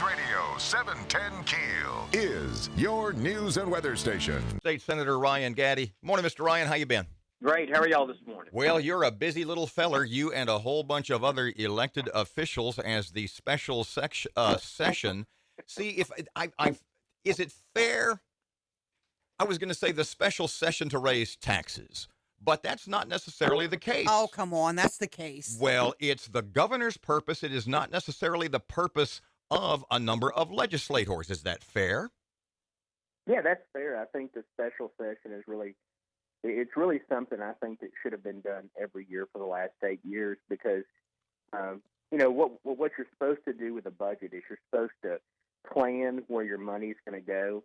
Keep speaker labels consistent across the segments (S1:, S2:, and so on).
S1: Radio 710 Keel is your news and weather station.
S2: State Senator Ryan Gatti. Morning, Mr. Ryan. How you been?
S3: Great. How are y'all this morning?
S2: Well, you're a busy little feller, you and a whole bunch of other elected officials as the special session. See, if is it fair? I was going to say the special session to raise taxes, but that's not necessarily the case.
S4: Oh, come on. That's the case.
S2: Well, it's the governor's purpose. It is not necessarily the purpose of a number of legislators. Is that fair?
S3: Yeah, that's fair. I think the special session is it's really something I think that should have been done every year for the last 8 years because, what you're supposed to do with a budget is you're supposed to plan where your money's going to go.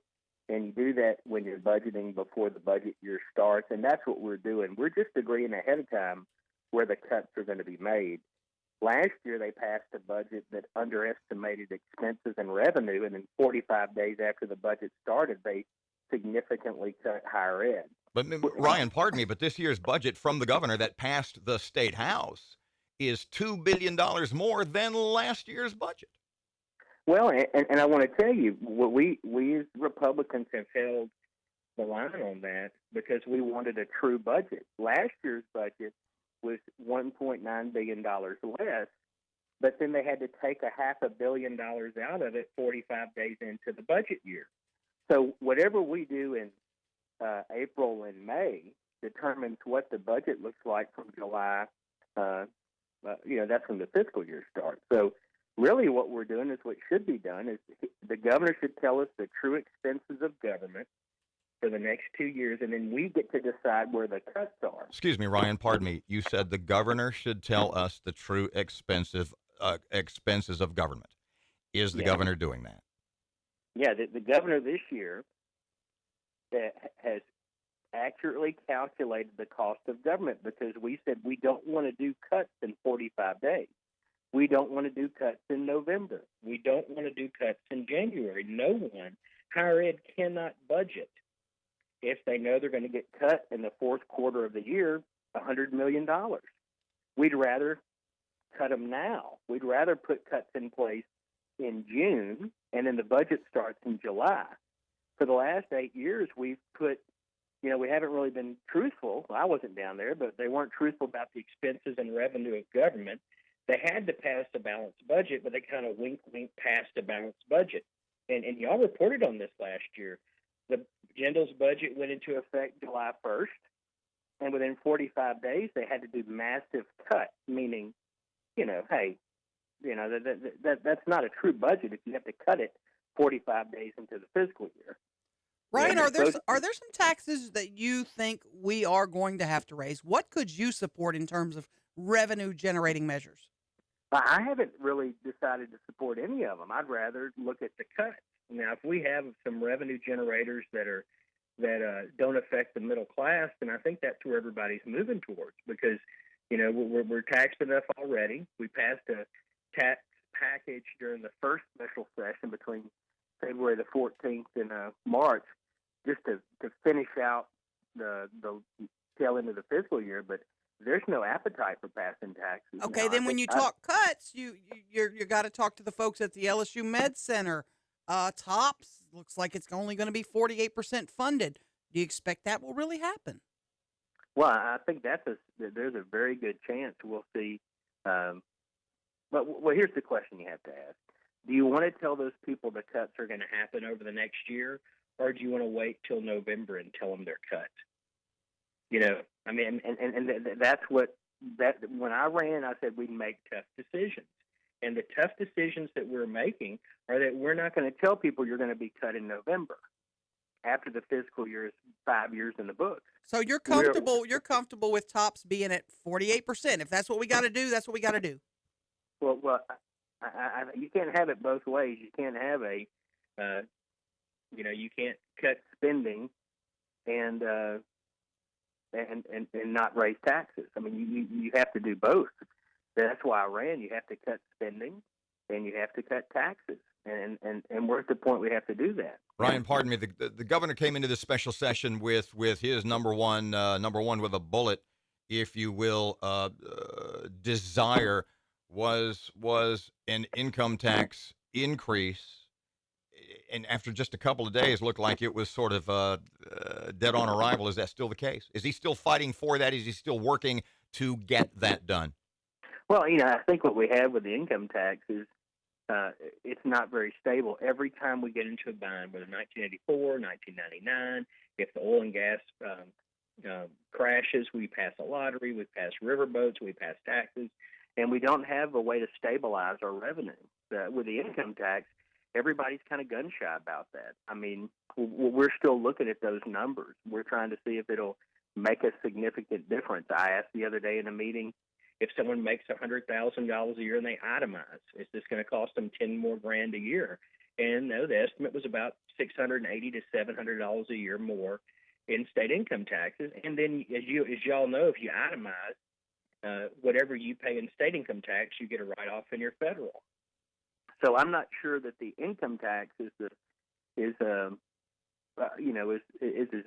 S3: And you do that when you're budgeting before the budget year starts. And that's what we're doing. We're just agreeing ahead of time where the cuts are going to be made. Last year, they passed a budget that underestimated expenses and revenue. And then 45 days after the budget started, they significantly cut higher ed.
S2: But, Ryan, pardon me, but this year's budget from the governor that passed the state house is $2 billion more than last year's budget.
S3: Well, and I want to tell you, we as Republicans have held the line on that because we wanted a true budget. Last year's budget was $1.9 billion less, but then they had to take $500 million out of it 45 days into the budget year. So whatever we do in April and May determines what the budget looks like from July. That's when the fiscal year starts. So really what we're doing is what should be done is the governor should tell us the true expenses of government for the next 2 years, and then we get to decide where the cuts are.
S2: Excuse me, Ryan, pardon me. You said the governor should tell us the true expenses of government. Is the governor doing that?
S3: Yeah, the governor this year has accurately calculated the cost of government because we said we don't want to do cuts in 45 days. We don't want to do cuts in November. We don't want to do cuts in January. No one, higher ed cannot budget if they know they're going to get cut in the fourth quarter of the year, $100 million. We'd rather cut them now. We'd rather put cuts in place in June, and then the budget starts in July. For the last 8 years, we've put, we haven't really been truthful. I wasn't down there, but they weren't truthful about the expenses and revenue of government. They had to pass a balanced budget, but they kind of wink passed a balanced budget. And y'all reported on this last year. The Jindal's budget went into effect July 1st, and within 45 days, they had to do massive cuts, meaning, that's not a true budget if you have to cut it 45 days into the fiscal year.
S4: Ryan, are there some taxes that you think we are going to have to raise? What could you support in terms of revenue-generating measures?
S3: I haven't really decided to support any of them. I'd rather look at the cuts. Now, if we have some revenue generators that don't affect the middle class, then I think that's where everybody's moving towards because, we're taxed enough already. We passed a tax package during the first special session between February the 14th and March just to finish out the tail end of the fiscal year, but there's no appetite for passing taxes.
S4: Okay,
S3: now.
S4: then when you talk cuts, you got to talk to the folks at the LSU Med Center. TOPS looks like it's only going to be 48% funded. Do you expect that will really happen?
S3: Well, I think there's a very good chance we'll see. But here's the question you have to ask. Do you want to tell those people the cuts are going to happen over the next year, or do you want to wait till November and tell them they're cut? That's when I ran, I said we'd make tough decisions. And the tough decisions that we're making are that we're not going to tell people you're going to be cut in November after the fiscal year is 5 years in the books.
S4: So you're comfortable with TOPS being at 48%. If that's what we got to do, that's what we got to do.
S3: Well, you can't have it both ways. You can't have you can't cut spending and not raise taxes. I mean, you have to do both. That's why I ran. You have to cut spending and you have to cut taxes. And we're at the point we have to do that.
S2: Ryan, pardon me. The governor came into this special session with his number one with a bullet, if you will, desire was an income tax increase, and after just a couple of days, looked like it was sort of dead on arrival. Is that still the case? Is he still fighting for that? Is he still working to get that done?
S3: Well, I think what we have with the income tax is it's not very stable. Every time we get into a bind, whether 1984, 1999, if the oil and gas crashes, we pass a lottery, we pass riverboats, we pass taxes, and we don't have a way to stabilize our revenue. With the income tax, everybody's kind of gun shy about that. I mean, we're still looking at those numbers. We're trying to see if it'll make a significant difference. I asked the other day in a meeting, if someone makes $100,000 a year and they itemize, is this going to cost them $10 more grand a year? And no, the estimate was about $680 to $700 a year more in state income taxes. And then, as y'all know, if you itemize, whatever you pay in state income tax, you get a write-off in your federal. So I'm not sure that the income tax is as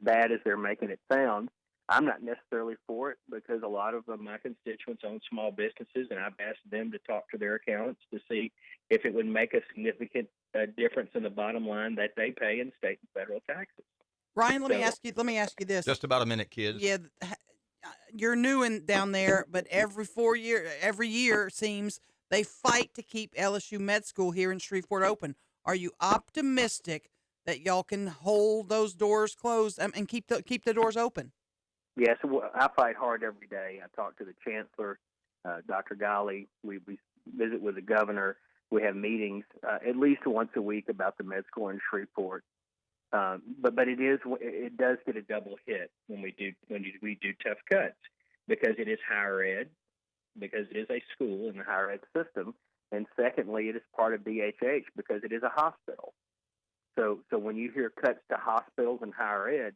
S3: bad as they're making it sound. I'm not necessarily for it because a lot of my constituents own small businesses, and I've asked them to talk to their accountants to see if it would make a significant difference in the bottom line that they pay in state and federal taxes.
S4: Ryan, let me ask you this.
S2: Just about a minute, kids.
S4: Yeah, you're new down there, but every year it seems they fight to keep LSU Med School here in Shreveport open. Are you optimistic that y'all can hold those doors closed and keep the doors open?
S3: Yes, I fight hard every day. I talk to the chancellor, Dr. Gatti. We visit with the governor. We have meetings at least once a week about the med school in Shreveport. But it does get a double hit when we do tough cuts because it is higher ed, because it is a school in the higher ed system, and secondly, it is part of DHH because it is a hospital. So when you hear cuts to hospitals and higher ed,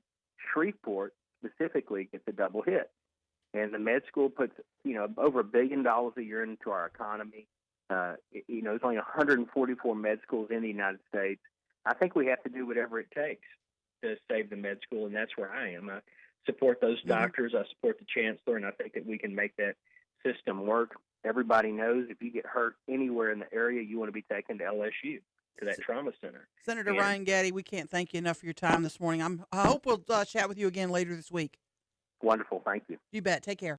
S3: Shreveport specifically gets a double hit. And the med school puts, over $1 billion a year into our economy. There's only 144 med schools in the United States. I think we have to do whatever it takes to save the med school, and that's where I am. I support those doctors. I support the chancellor, and I think that we can make that system work. Everybody knows if you get hurt anywhere in the area, you want to be taken to LSU, to that trauma center.
S4: Senator Ryan Gatti, we can't thank you enough for your time this morning. I hope we'll chat with you again later this week.
S3: Wonderful. Thank you.
S4: You bet. Take care.